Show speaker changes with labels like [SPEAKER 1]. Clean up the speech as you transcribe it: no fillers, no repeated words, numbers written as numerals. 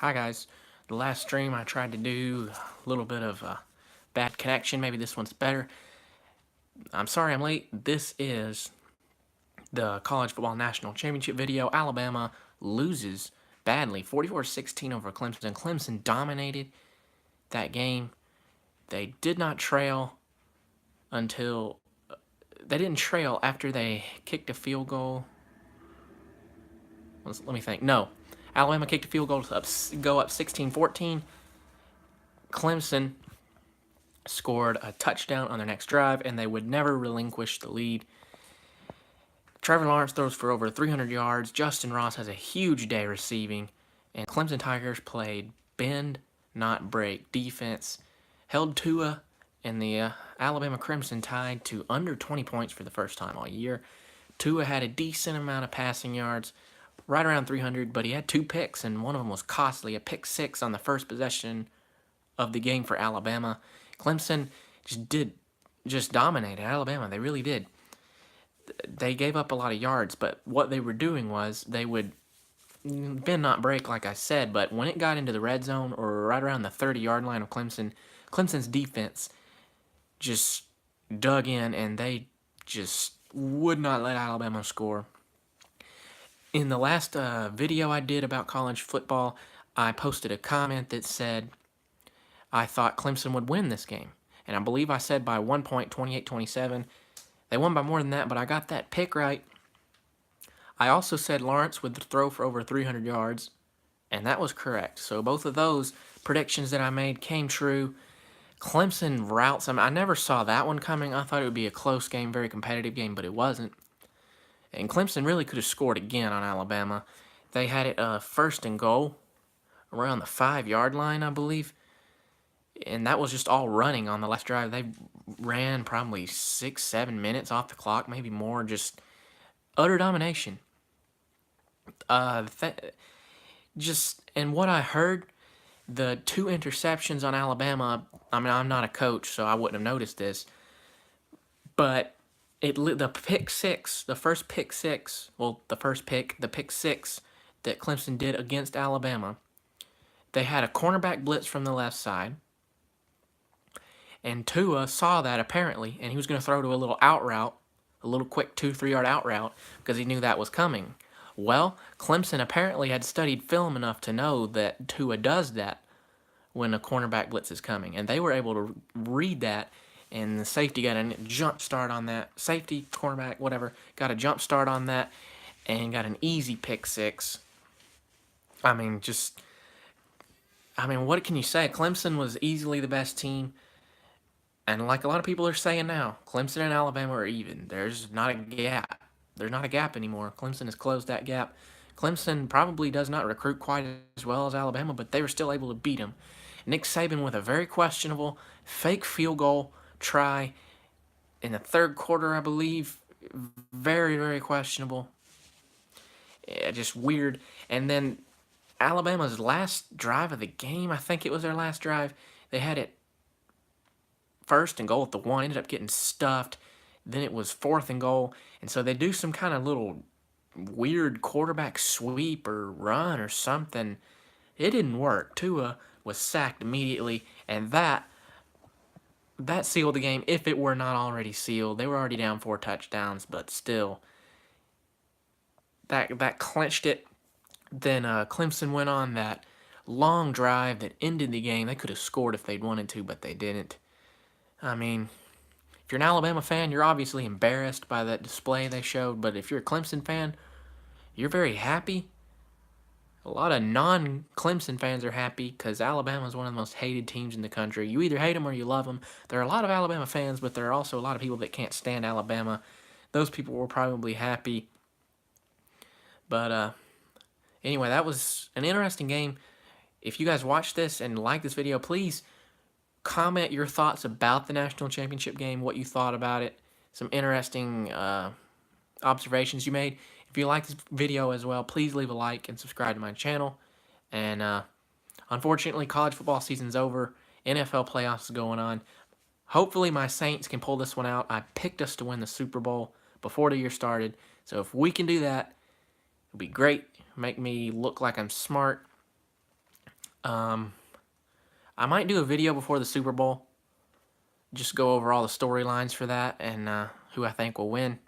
[SPEAKER 1] Hi guys, the last stream I tried to do a little bit of bad connection. Maybe this one's better. I'm sorry I'm late. This is the College Football National Championship video. Alabama loses badly, 44-16 over Clemson. Clemson dominated that game. They did not trail until they didn't trail after they kicked a field goal. Let me think. No, Alabama kicked a field goal to go up 16-14. Clemson scored a touchdown on their next drive, and they would never relinquish the lead. Trevor Lawrence throws for over 300 yards. Justin Ross has a huge day receiving, and Clemson Tigers played bend, not break defense, held Tua and the Alabama Crimson Tide to under 20 points for the first time all year. Tua had a decent amount of passing yards, right around 300, but he had two picks, and one of them was costly, a pick six on the first possession of the game for Alabama. Clemson just dominated Alabama. They really did. They gave up a lot of yards, but what they were doing was they would bend not break, like I said, but when it got into the red zone or right around the 30-yard line of Clemson's defense just dug in, and they just would not let Alabama score. In the last video I did about college football, I posted a comment that said I thought Clemson would win this game. And I believe I said by 1 point, 28-27. They won by more than that, but I got that pick right. I also said Lawrence would throw for over 300 yards, and that was correct. So both of those predictions that I made came true. Clemson routes them. I never saw that one coming. I thought it would be a close game, very competitive game, but it wasn't. And Clemson really could have scored again on Alabama. They had it first and goal around the 5-yard line, I believe. And that was just all running on the last drive. They ran probably 6-7 minutes off the clock, maybe more. Just utter domination. And what I heard, the two interceptions on Alabama. I mean, I'm not a coach, so I wouldn't have noticed this. But the pick six, the pick six that Clemson did against Alabama. They had a cornerback blitz from the left side. And Tua saw that apparently, and he was going to throw to a little out route, a little quick 2-3 yard out route, because he knew that was coming. Well, Clemson apparently had studied film enough to know that Tua does that when a cornerback blitz is coming, and they were able to read that, and the safety got a jump start on that. Safety, cornerback, whatever, got a jump start on that, and got an easy pick six. I mean, what can you say? Clemson was easily the best team. And like a lot of people are saying now, Clemson and Alabama are even. There's not a gap. There's not a gap anymore. Clemson has closed that gap. Clemson probably does not recruit quite as well as Alabama, but they were still able to beat them. Nick Saban with a very questionable fake field goal try in the third quarter, I believe. Very, very questionable. Yeah, just weird. And then Alabama's last drive of the game, I think it was their last drive, they had it first and goal at the 1, ended up getting stuffed. Then it was 4th and goal, and so they do some kind of little weird quarterback sweep or run or something. It didn't work. Tua was sacked immediately, and that sealed the game if it were not already sealed. They were already down 4 touchdowns, but still, that clinched it. Then Clemson went on that long drive that ended the game. They could have scored if they'd wanted to, but they didn't. I mean, if you're an Alabama fan, you're obviously embarrassed by that display they showed, but if you're a Clemson fan, you're very happy. A lot of non-Clemson fans are happy because Alabama is one of the most hated teams in the country. You either hate them or you love them. There are a lot of Alabama fans, but there are also a lot of people that can't stand Alabama. Those people were probably happy. But anyway, that was an interesting game. If you guys watch this and like this video, please comment your thoughts about the national championship game, what you thought about it, some interesting observations you made. If you like this video as well, please leave a like and subscribe to my channel. And unfortunately, college football season's over. NFL playoffs is going on. Hopefully my Saints can pull this one out. I picked us to win the Super Bowl before the year started. So if we can do that, it'll be great. Make me look like I'm smart. I might do a video before the Super Bowl. Just go over all the storylines for that and who I think will win.